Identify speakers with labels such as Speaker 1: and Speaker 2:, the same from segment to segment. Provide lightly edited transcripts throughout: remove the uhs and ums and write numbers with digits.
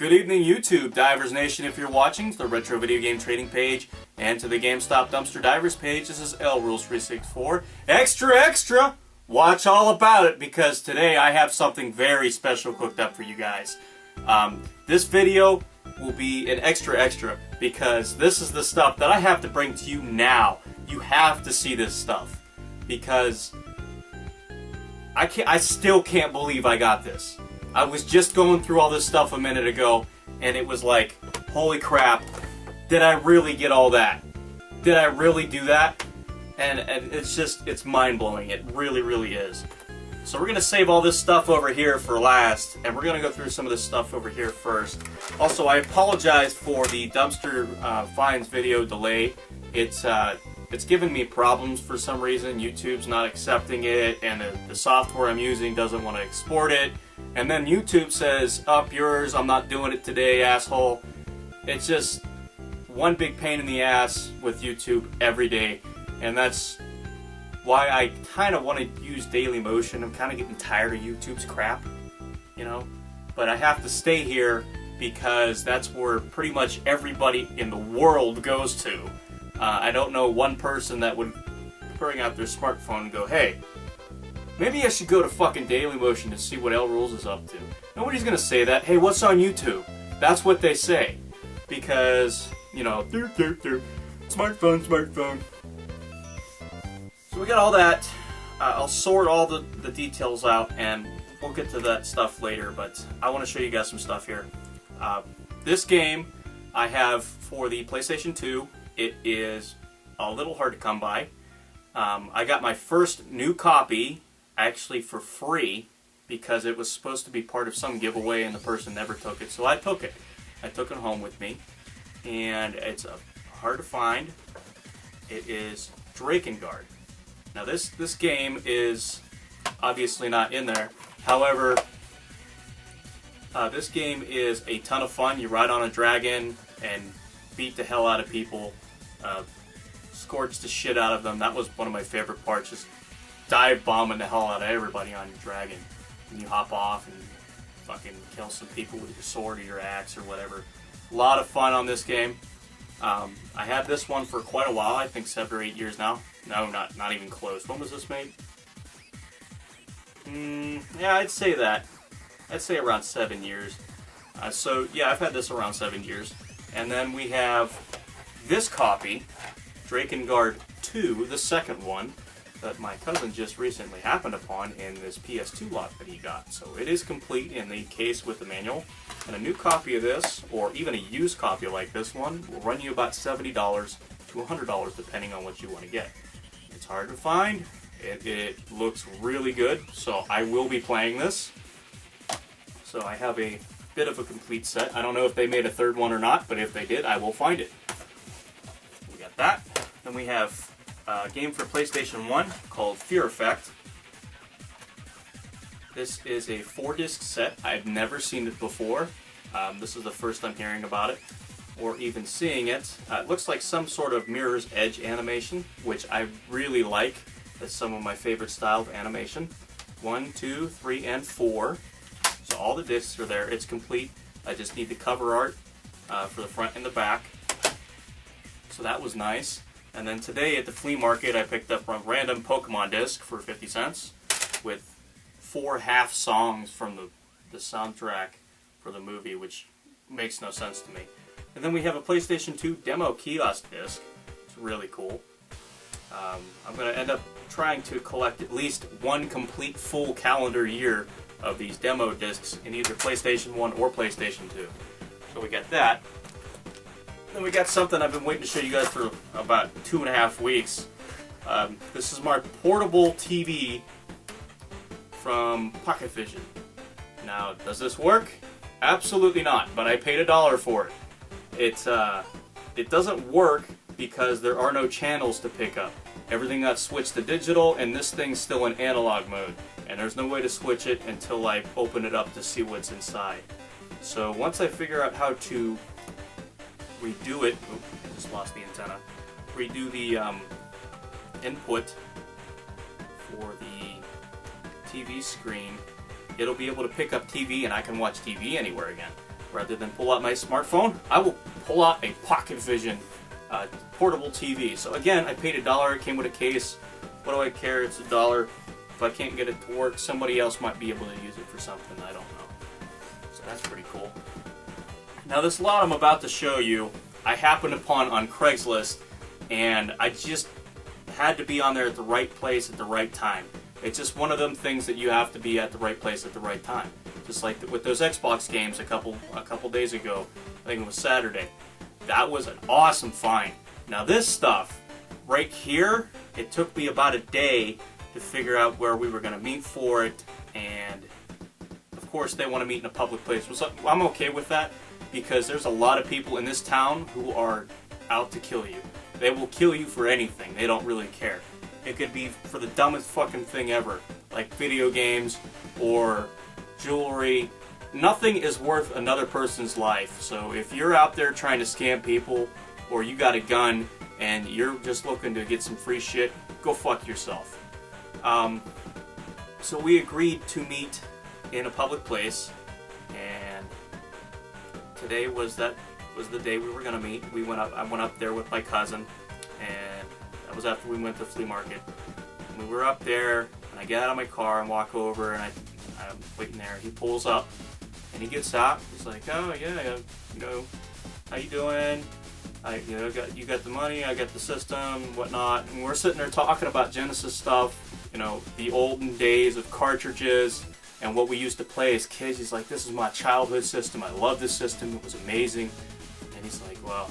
Speaker 1: Good evening, YouTube, Divers Nation, if you're watching, to the Retro Video Game Trading page, and to the GameStop Dumpster Divers page. This is LRules364. Extra! Watch all about it, because today I have something very special cooked up for you guys. This video will be an extra, because this is the stuff that I have to bring to you now. You have to see this stuff, because I still can't believe I got this. I was just going through all this stuff a minute ago, and it was like, holy crap, did I really get all that? Did I really do that? And it's mind-blowing. It really is. So we're going to save all this stuff over here for last, and we're going to go through some of this stuff over here first. Also, I apologize for the dumpster finds video delay. It's giving me problems for some reason. YouTube's not accepting it, and the software I'm using doesn't want to export it. And then YouTube says, up yours, I'm not doing it today, asshole. It's just one big pain in the ass with YouTube every day. And that's why I kind of want to use Daily Motion. I'm kind of getting tired of YouTube's crap, you know. But I have to stay here because that's where pretty much everybody in the world goes to. I don't know one person that would bring out their smartphone and go, hey, maybe I should go to fucking Daily Motion to see what LRules is up to. Nobody's gonna say that. Hey, what's on YouTube? That's what they say. Because, you know, smartphone. So we got all that. I'll sort all the details out, and we'll get to that stuff later, but I want to show you guys some stuff here. This game I have for the PlayStation 2. It is a little hard to come by. I got my first new copy actually for free because it was supposed to be part of some giveaway and the person never took it, so I took it. I took it home with me, and it's hard to find. It is Drakengard. Now this game is obviously not in there. However, this game is a ton of fun. You ride on a dragon and beat the hell out of people, scorch the shit out of them. That was one of my favorite parts, just dive bombing the hell out of everybody on your dragon. And you hop off and fucking kill some people with your sword or your axe or whatever. A lot of fun on this game. I had this one for quite a while, I think 7 or 8 years now. No, not even close. When was this made? Yeah, I'd say that. I'd say around 7 years. So yeah, I've had this around 7 years. And then we have this copy, Drakengard 2, the second one, that my cousin just recently happened upon in this PS2 lot that he got. So it is complete in the case with the manual. And a new copy of this, or even a used copy like this one, will run you about $70 to $100 depending on what you want to get. It's hard to find. It looks really good, so I will be playing this. So I have a bit of a complete set. I don't know if they made a third one or not, but if they did, I will find it. We got that. Then we have a game for PlayStation 1 called Fear Effect. This is a 4-disc set. I've never seen it before. This is the first I'm hearing about it, or even seeing it. It looks like some sort of Mirror's Edge animation, which I really like. That's some of my favorite style of animation. 1, 2, 3, and 4. So all the discs are there. It's complete. I just need the cover art for the front and the back. So that was nice. And then today at the flea market I picked up a random Pokemon disc for 50 cents with 4 half songs from the soundtrack for the movie, which makes no sense to me. And then we have a PlayStation 2 demo kiosk disc. It's really cool. I'm going to end up trying to collect at least one complete full calendar year of these demo discs in either PlayStation 1 or PlayStation 2. So we got that. Then we got something I've been waiting to show you guys for about 2.5 weeks. This is my portable TV from Pocket Vision. Now, does this work? Absolutely not, but I paid $1 for it. It doesn't work because there are no channels to pick up. Everything got switched to digital, and this thing's still in analog mode. And there's no way to switch it until I open it up to see what's inside. So once I figure out how to redo it, oops, I just lost the antenna, redo the input for the TV screen, it'll be able to pick up TV and I can watch TV anywhere again. rather than pull out my smartphone, I will pull out a Pocket Vision portable TV. So again, I paid $1. It came with a case. What do I care? It's $1. If I can't get it to work, somebody else might be able to use it for something. I don't know. So that's pretty cool. Now this lot I'm about to show you, I happened upon on Craigslist, and I just had to be on there at the right place at the right time. It's just one of them things that you have to be at the right place at the right time. Just like with those Xbox games a couple days ago, I think it was Saturday. That was an awesome find. Now this stuff right here, it took me about a day to figure out where we were going to meet for it, and of course they want to meet in a public place. So I'm okay with that, because there's a lot of people in this town who are out to kill you. They will kill you for anything. They don't really care. It could be for the dumbest fucking thing ever, like video games or jewelry. Nothing is worth another person's life. So if you're out there trying to scam people, or you got a gun and you're just looking to get some free shit, go fuck yourself. So we agreed to meet in a public place, and today was the day we were gonna meet. I went up there with my cousin, and that was after we went to the flea market. And we were up there, and I get out of my car and walk over, and I'm waiting there. He pulls up, and he gets out. He's like, "Oh yeah, you know, how you doing? You got the money, I got the system, whatnot." And we're sitting there talking about Genesis stuff, you know, the olden days of cartridges and what we used to play as kids. He's like, "This is my childhood system. I love this system. It was amazing." And he's like, "Well,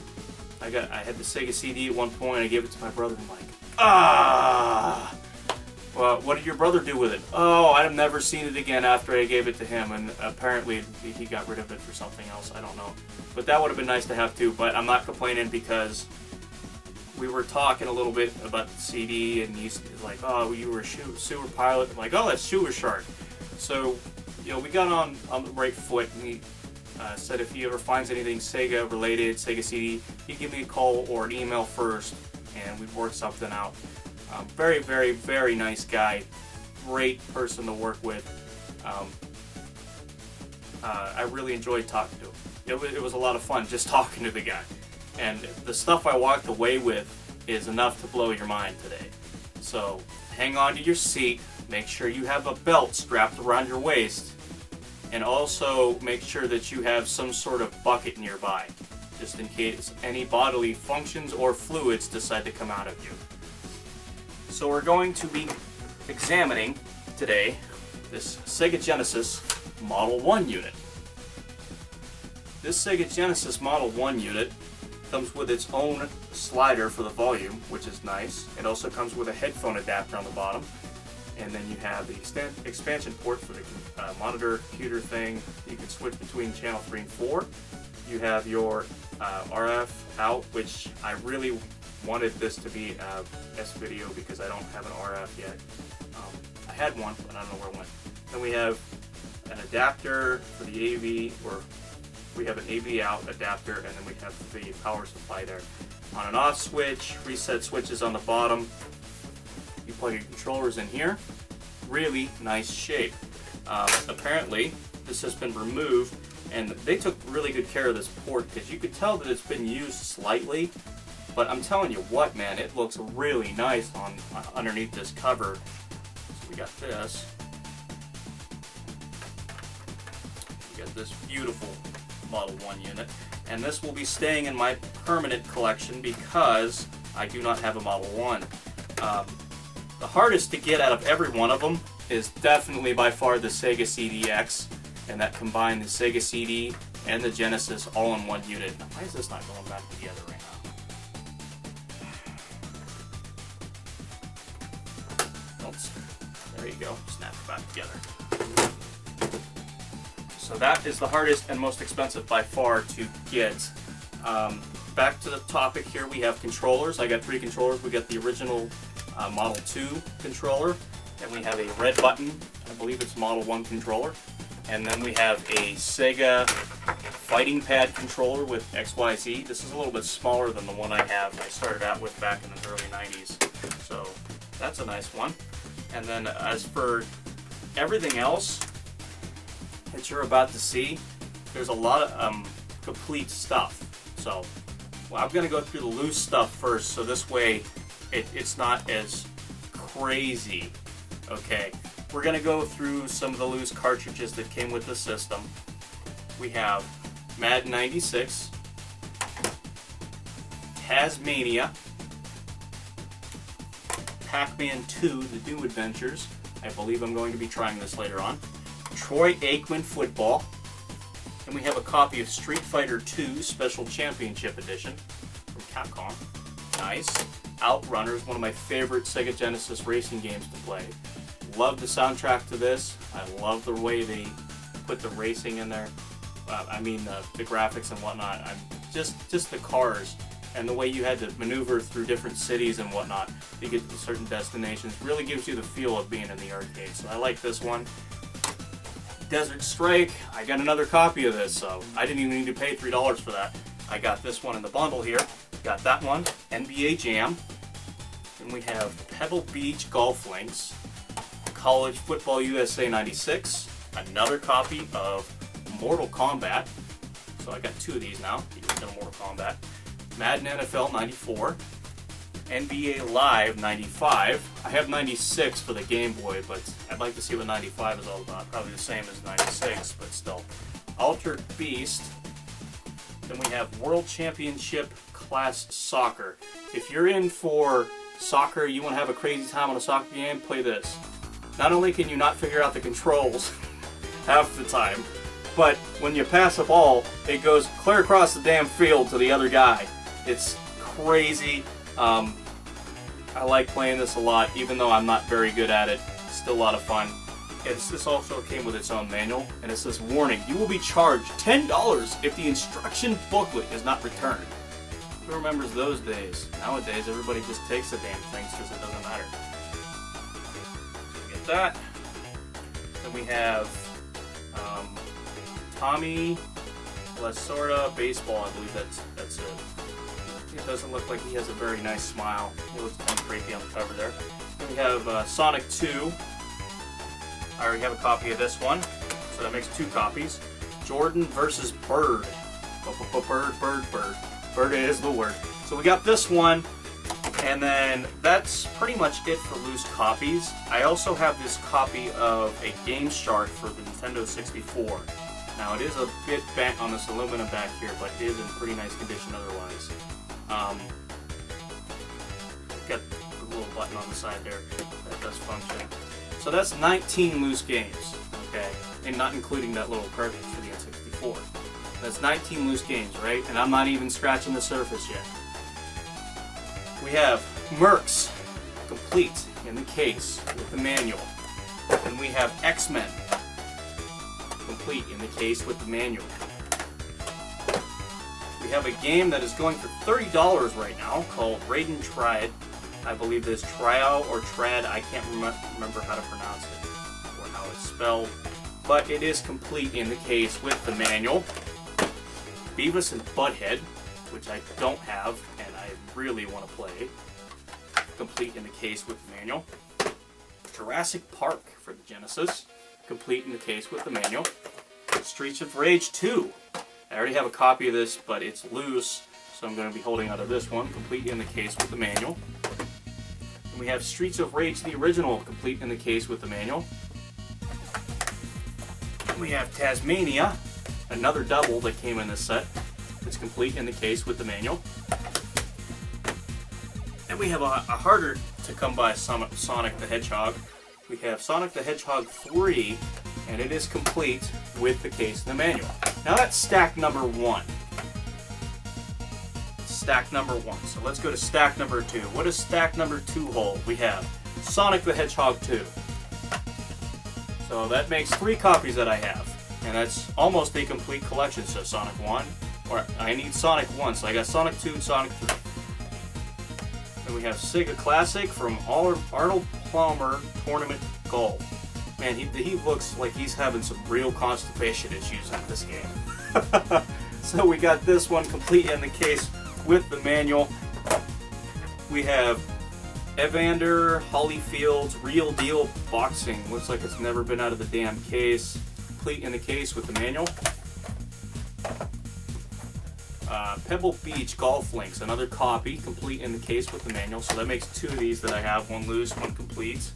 Speaker 1: I had the Sega CD at one point. I gave it to my brother." I'm like, "Ah." Well, what did your brother do with it? "Oh, I've never seen it again after I gave it to him, and apparently he got rid of it for something else. I don't know." But that would have been nice to have too. But I'm not complaining, because we were talking a little bit about the CD, and he's like, "Oh, you were a sewer pilot." I'm like, "Oh, that's Sewer Shark." So, you know, we got on the right foot, and he said if he ever finds anything Sega related, Sega CD, he'd give me a call or an email first, and we'd work something out. Very, very, very nice guy. Great person to work with. I really enjoyed talking to him. It was a lot of fun just talking to the guy. And the stuff I walked away with is enough to blow your mind today. So hang on to your seat. Make sure you have a belt strapped around your waist. And also make sure that you have some sort of bucket nearby, just in case any bodily functions or fluids decide to come out of you. So we're going to be examining today this Sega Genesis Model 1 unit. This Sega Genesis Model 1 unit comes with its own slider for the volume, which is nice. It also comes with a headphone adapter on the bottom. And then you have the expansion port for the monitor, computer thing. You can switch between channel 3 and 4. You have your RF out, which I really wanted this to be S-video because I don't have an RF yet. I had one, but I don't know where it went. Then we have an adapter for the AV, or we have an AV out adapter, and then we have the power supply there. On and off switch, reset switches on the bottom. You plug your controllers in here. Really nice shape. Apparently, this has been removed, and they took really good care of this port, because you could tell that it's been used slightly. But I'm telling you what, man, it looks really nice on underneath this cover. So we got this. We got this beautiful Model 1 unit, and this will be staying in my permanent collection because I do not have a Model 1. The hardest to get out of every one of them is definitely by far the Sega CD-X, and that combined the Sega CD and the Genesis all in one unit. Now, why is this not going back together right now? Oops. There you go. Snap it back together. So that is the hardest and most expensive by far to get. Back to the topic here, we have controllers. I got 3 controllers. We got the original Model 2 controller, and we have a red button, I believe it's Model 1 controller, and then we have a Sega Fighting Pad controller with XYZ. This is a little bit smaller than the one I started out with back in the early 90s, so that's a nice one. And then as for everything else that you're about to see, there's a lot of complete stuff. So well, I'm going to go through the loose stuff first, so this way it's not as crazy. Okay, we're going to go through some of the loose cartridges that came with the system. We have Madden 96, Tasmania, Pac-Man 2, The New Adventures. I believe I'm going to be trying this later on. Troy Aikman Football. And we have a copy of Street Fighter 2 Special Championship Edition from Capcom. Nice. Outrunners, one of my favorite Sega Genesis racing games to play. Love the soundtrack to this. I love the way they put the racing in there. The graphics and whatnot. Just the cars and the way you had to maneuver through different cities and whatnot to get to certain destinations really gives you the feel of being in the arcade. So I like this one. Desert Strike, I got another copy of this, so I didn't even need to pay $3 for that. I got this one in the bundle here. Got that one, NBA Jam. And we have Pebble Beach Golf Links, College Football USA 96, another copy of Mortal Kombat. So I got two of these now, the original Mortal Kombat. Madden NFL 94, NBA Live 95. I have 96 for the Game Boy, but I'd like to see what 95 is all about. Probably the same as 96, but still. Altered Beast. Then we have World Championship Class Soccer. If you're in for soccer, you want to have a crazy time on a soccer game, play this. Not only can you not figure out the controls half the time, but when you pass a ball, it goes clear across the damn field to the other guy. It's crazy. I like playing this a lot, even though I'm not very good at it. Still a lot of fun. This also came with its own manual, and it says, warning, you will be charged $10 if the instruction booklet is not returned. Who remembers those days? Nowadays, everybody just takes the damn things because it doesn't matter. So we get that. Then we have Tommy Lasorda Baseball, I believe that's it. It doesn't look like he has a very nice smile. It looks kind of creepy on the cover there. Then we have Sonic 2. I already have a copy of this one, so that makes two copies. Jordan versus Bird. Bird. Bird is the word. So we got this one, and then that's pretty much it for loose copies. I also have this copy of a Game Shark for the Nintendo 64. Now it is a bit bent on this aluminum back here, but it is in pretty nice condition otherwise. Got the little button on the side there that does function. So that's 19 loose games, okay? And not including that little cartridge for the N64. That's 19 loose games, right? And I'm not even scratching the surface yet. We have Mercs, complete in the case with the manual. And we have X-Men, complete in the case with the manual. We have a game that is going for $30 right now called Raiden Triad. I believe this Trial or Trad, I can't remember how to pronounce it or how it's spelled. But it is complete in the case with the manual. Beavis and Butthead, which I don't have and I really want to play. Complete in the case with the manual. Jurassic Park for the Genesis. Complete in the case with the manual. Streets of Rage 2. I already have a copy of this, but it's loose, so I'm going to be holding out of this one, complete in the case with the manual. And we have Streets of Rage, the original, complete in the case with the manual. And we have Tasmania, another double that came in this set. It's complete in the case with the manual. And we have a harder to come by Sonic the Hedgehog. We have Sonic the Hedgehog 3, and it is complete with the case and the manual. Now that's stack number 1. Stack number 1. So let's go to stack number 2. What does stack number 2 hold? We have Sonic the Hedgehog 2. So that makes 3 copies that I have. And that's almost a complete collection. So Sonic 1, or I need Sonic 1, so I got Sonic 2 and Sonic 3. And we have Sega Classic from Arnold Palmer Tournament Golf. Man, he looks like he's having some real constipation issues in this game. So we got this one complete in the case with the manual. We have Evander Holyfield's Real Deal Boxing. Looks like it's never been out of the damn case. Complete in the case with the manual. Pebble Beach Golf Links, another copy, complete in the case with the manual. So that makes 2 of these that I have, one loose, one complete.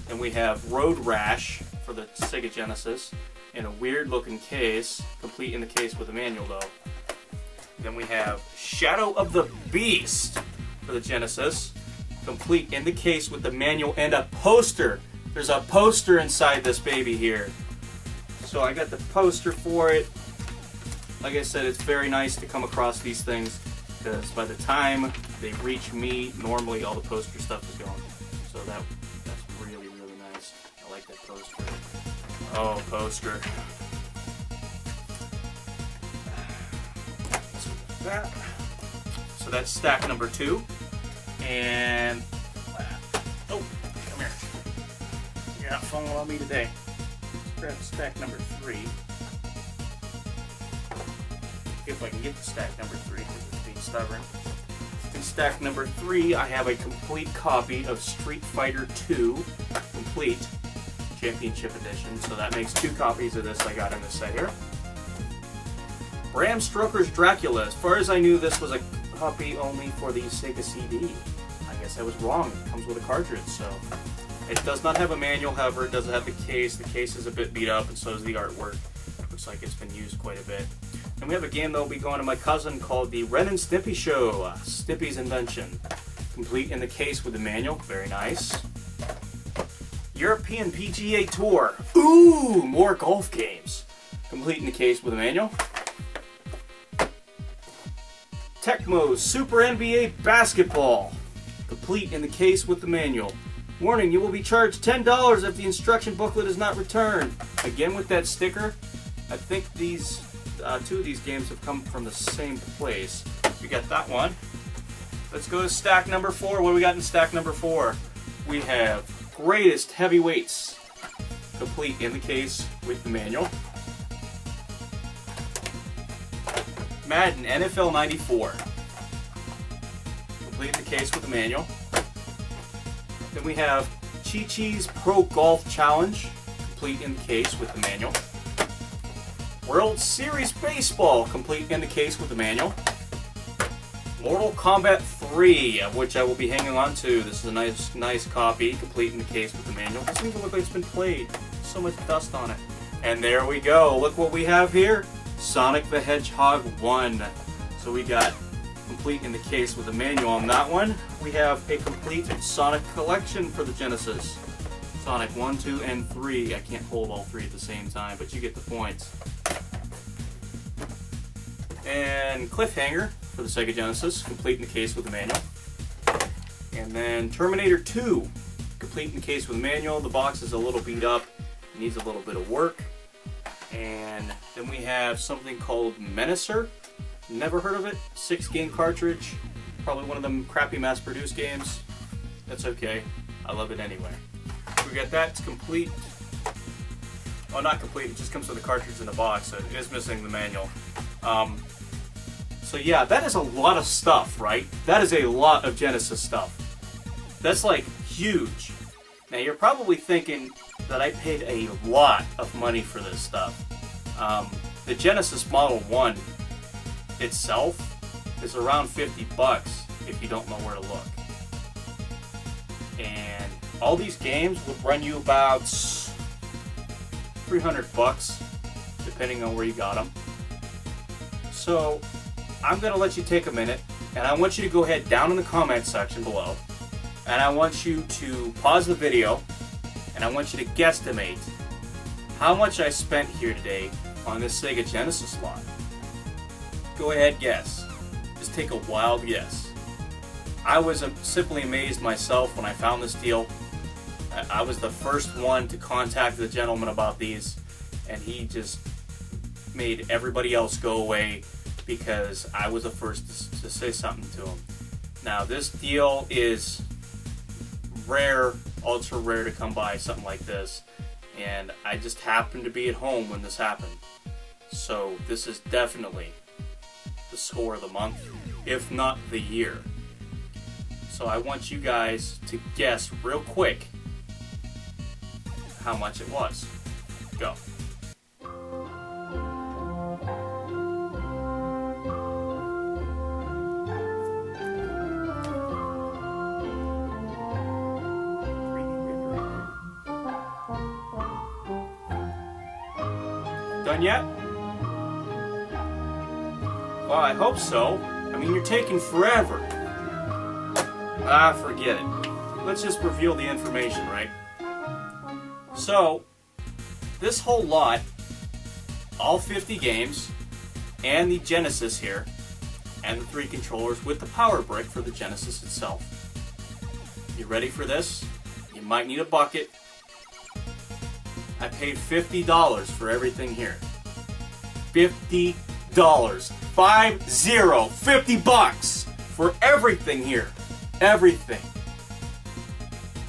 Speaker 1: Then we have Road Rash for the Sega Genesis in a weird looking case, complete in the case with the manual though. Then we have Shadow of the Beast for the Genesis, complete in the case with the manual and a poster. There's a poster inside this baby here. So I got the poster for it. Like I said, it's very nice to come across these things because by the time they reach me, normally all the poster stuff is gone. So that's really, really nice. I like that poster. Oh, poster. So that's stack number 2. And oh, come here. You're not falling on me today. Let's grab stack number 3. If I can get to stack number 3, because it's being stubborn. In stack number 3, I have a complete copy of Street Fighter 2 Complete Championship Edition. So that makes 2 copies of this I got in this set here. Bram Stoker's Dracula. As far as I knew, this was a copy only for the Sega CD. I guess I was wrong. It comes with a cartridge, so it does not have a manual. However, it does have the case. The case is a bit beat up, and so is the artwork. Looks like it's been used quite a bit. And we have a game that will be going to my cousin called the Ren and Stimpy Show, Stimpy's Invention. Complete in the case with the manual, very nice. European PGA Tour, ooh, more golf games. Complete in the case with a manual. Tecmo Super NBA Basketball. Complete in the case with the manual. Warning, you will be charged $10 if the instruction booklet is not returned. Again with that sticker. I think these 2 of these games have come from the same place. We got that one. Let's go to stack number 4. What do we got in stack number 4? We have Greatest Heavyweights, complete in the case with the manual. Madden NFL 94, complete in the case with the manual. Then we have Chi-Chi's Pro Golf Challenge, complete in the case with the manual. World Series Baseball, complete in the case with the manual. Mortal Kombat 3, of which I will be hanging on to. This is a nice copy, complete in the case with the manual. Doesn't even look like it's been played. So much dust on it. And there we go. Look what we have here. Sonic the Hedgehog 1. So we got complete in the case with the manual on that one. We have a complete Sonic collection for the Genesis. Sonic 1, 2, and 3. I can't hold all 3 at the same time, but you get the points. And Cliffhanger for the Sega Genesis, complete in the case with the manual. And then Terminator 2, complete in the case with the manual. The box is a little beat up, needs a little bit of work. And then we have something called Menacer. Never heard of it. 6-game cartridge. Probably one of them crappy mass-produced games. That's okay. I love it anyway. We got that. It's complete. Well, not complete. It just comes with a cartridge in the box, so it is missing the manual. So yeah, that is a lot of stuff, right? That is a lot of Genesis stuff. That's like huge. Now you're probably thinking that I paid a lot of money for this stuff. The Genesis Model 1 itself is around 50 bucks if you don't know where to look. And all these games would run you about 300 bucks depending on where you got them. So I'm going to let you take a minute, and I want you to go ahead down in the comment section below, and I want you to pause the video, and I want you to guesstimate how much I spent here today on this Sega Genesis lot. Go ahead, guess. Just take a wild guess. I was simply amazed myself when I found this deal. I was the first one to contact the gentleman about these, and he just made everybody else go away because I was the first to say something to him. Now this deal is rare, ultra rare to come by something like this, and I just happened to be at home when this happened. So this is definitely the score of the month, if not the year. So I want you guys to guess real quick how much it was. Go. Done yet? Well, I hope so. I mean, you're taking forever. Ah, forget it. Let's just reveal the information, right? So, this whole lot, all 50 games, and the Genesis here, and the 3 controllers with the power brick for the Genesis itself. You ready for this? You might need a bucket. I paid $50 for everything here. $50. 50 bucks for everything here. Everything.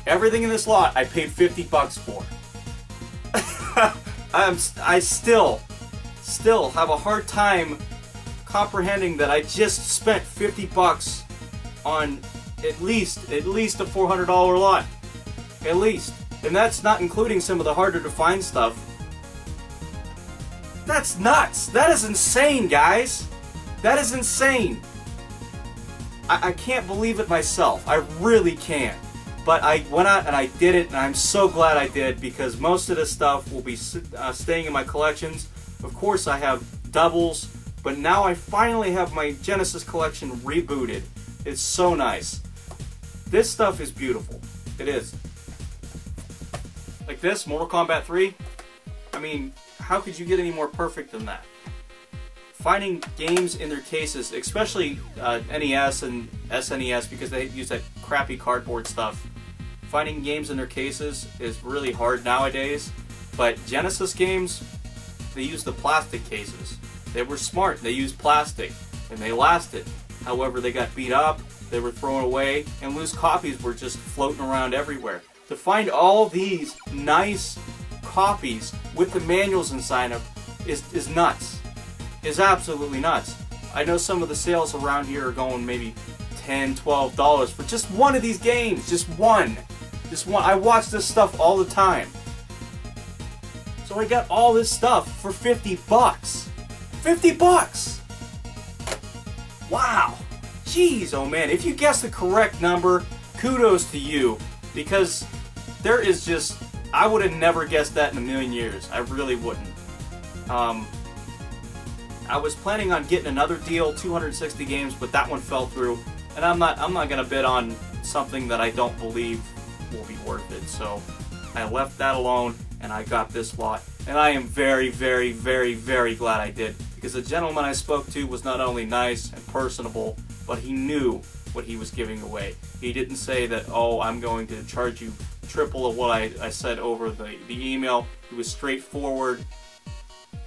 Speaker 1: Everything in this lot I paid 50 bucks for. I still have a hard time comprehending that I just spent 50 bucks on at least a $400 lot. At least. And that's not including some of the harder to find stuff. That's nuts. That is insane, guys. That is insane. I can't believe it myself. I really can't. But I went out and I did it, and I'm so glad I did, because most of this stuff will be staying in my collections. Of course, I have doubles, but now I finally have my Genesis collection rebooted. It's so nice. This stuff is beautiful. It is. Like this, Mortal Kombat 3. I mean, how could you get any more perfect than that? Finding games in their cases, especially NES and SNES, because they use that crappy cardboard stuff. Finding games in their cases is really hard nowadays, but Genesis games, they use the plastic cases. They were smart. They used plastic, and they lasted. However, they got beat up, they were thrown away, and loose copies were just floating around everywhere. To find all these nice copies with the manuals inside them is nuts. Is absolutely nuts. I know some of the sales around here are going maybe $10, $12 for just one of these games. Just one. Just one. I watch this stuff all the time. So I got all this stuff for 50 bucks. 50 bucks! Wow. Jeez, oh man. If you guessed the correct number, kudos to you. Because there is just... I would have never guessed that in a million years. I really wouldn't. I was planning on getting another deal, 260 games, but that one fell through. And I'm not going to bid on something that I don't believe will be worth it. So I left that alone, and I got this lot. And I am very, very, very, very glad I did. Because the gentleman I spoke to was not only nice and personable, but he knew what he was giving away. He didn't say that, oh, I'm going to charge you triple of what I said over the email. He was straightforward.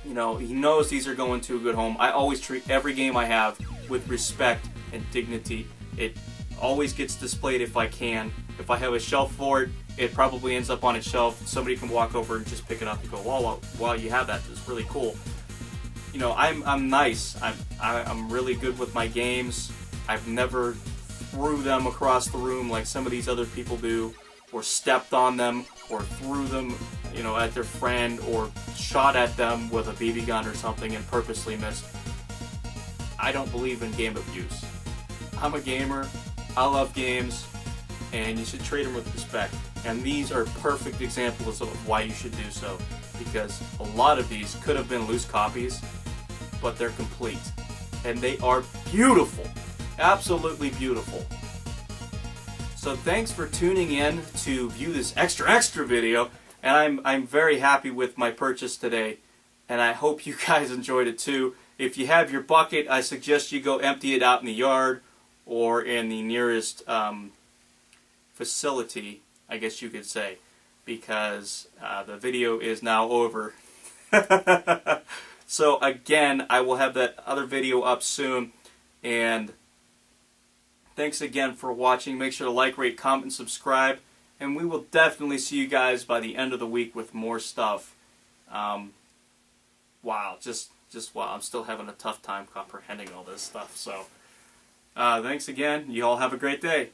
Speaker 1: You know, he knows these are going to a good home. I always treat every game I have with respect and dignity. It always gets displayed if I can. If I have a shelf for it, it probably ends up on its shelf. Somebody can walk over and just pick it up and go, wow, you have that. It's really cool. You know, I'm nice. I'm really good with my games. I've never threw them across the room like some of these other people do, or stepped on them, or threw them, you know, at their friend, or shot at them with a BB gun or something and purposely missed. I don't believe in game abuse. I'm a gamer, I love games, and you should treat them with respect. And these are perfect examples of why you should do so, because a lot of these could have been loose copies, but they're complete. And they are beautiful. Absolutely beautiful. So thanks for tuning in to view this extra video, and I'm very happy with my purchase today, and I hope you guys enjoyed it too. If you have your bucket, I suggest you go empty it out in the yard or in the nearest facility, I guess you could say, because the video is now over. So again, I will have that other video up soon, and thanks again for watching. Make sure to like, rate, comment, and subscribe. And we will definitely see you guys by the end of the week with more stuff. Wow, just wow. I'm still having a tough time comprehending all this stuff. So, thanks again. You all have a great day.